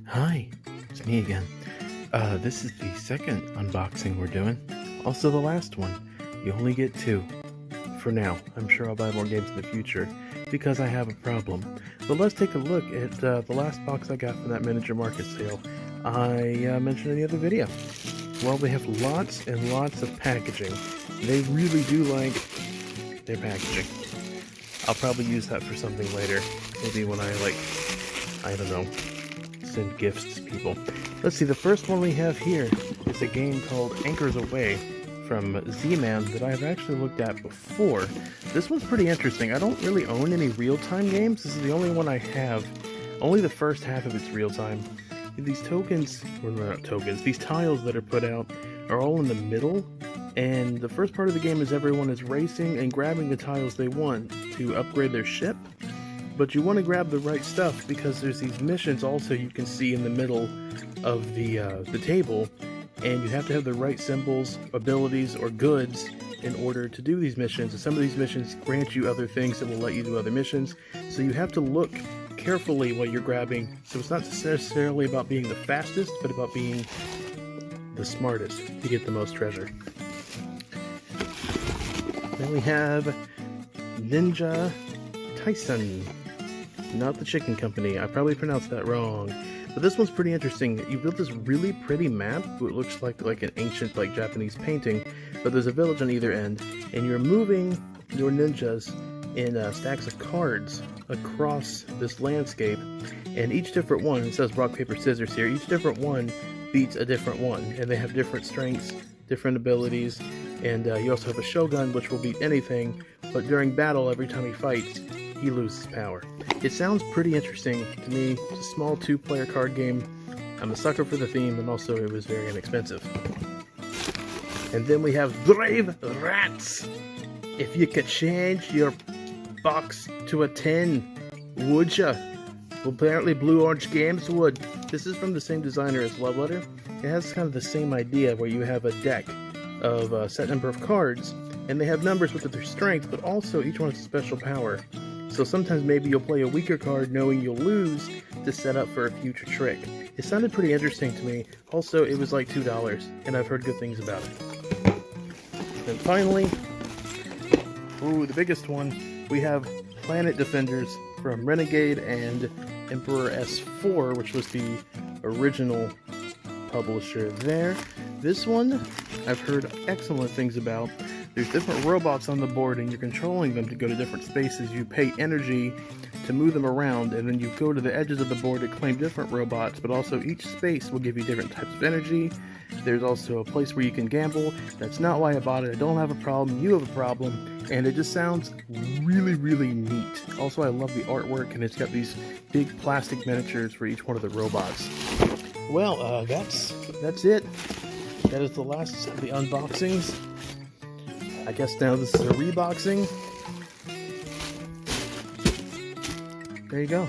Hi, it's me again. This is the second unboxing we're doing. Also the last one. You only get two. For now. I'm sure I'll buy more games in the future, because I have a problem. But let's take a look at the last box I got from that miniature market sale I mentioned in the other video. Well, they have lots and lots of packaging. They really do like their packaging. I'll probably use that for something later. Maybe when I don't know, send gifts to people. Let's see, the first one we have here is a game called Anchors Aweigh from Z-Man that I've actually looked at before. This one's pretty interesting. I don't really own any real-time games. This is the only one I have. Only the first half of it's real-time. These tokens, or not tokens, these tiles that are put out are all in the middle, and the first part of the game is everyone is racing and grabbing the tiles they want to upgrade their ship. But you want to grab the right stuff because there's these missions also you can see in the middle of the table, and you have to have the right symbols, abilities, or goods in order to do these missions. And some of these missions grant you other things that will let you do other missions, so you have to look carefully while you're grabbing. So it's not necessarily about being the fastest, but about being the smartest to get the most treasure. Then we have Ninja Tyson. Not the chicken company. I probably pronounced that wrong. But this one's pretty interesting. You built this really pretty map. It looks like an ancient Japanese painting, but there's a village on either end, and you're moving your ninjas in stacks of cards across this landscape, and each different one, it says rock, paper, scissors here, each different one beats a different one, and they have different strengths, different abilities, and you also have a shogun, which will beat anything, but during battle, every time he fights, he loses power. It sounds pretty interesting to me. It's a small 2-player card game. I'm a sucker for the theme, and also it was very inexpensive. And then we have Brave Rats. If you could change your box to a 10, would ya? Well, apparently Blue Orange Games would. This is from the same designer as Love Letter. It has kind of the same idea where you have a deck of a set number of cards, and they have numbers with their strength, but also each one has a special power. So sometimes maybe you'll play a weaker card knowing you'll lose to set up for a future trick. It sounded pretty interesting to me. Also, it was like $2, and I've heard good things about it. And finally, the biggest one, we have Planet Defenders from Renegade and Emperor S4, which was the original publisher there. This one, I've heard excellent things about. There's different robots on the board, and you're controlling them to go to different spaces. You pay energy to move them around, and then you go to the edges of the board to claim different robots, but also each space will give you different types of energy. There's also a place where you can gamble. That's not why I bought it. I don't have a problem. You have a problem. And it just sounds really, really neat. Also, I love the artwork, and it's got these big plastic miniatures for each one of the robots. Well, that's it. That is the last of the unboxings. I guess now this is a reboxing. There you go.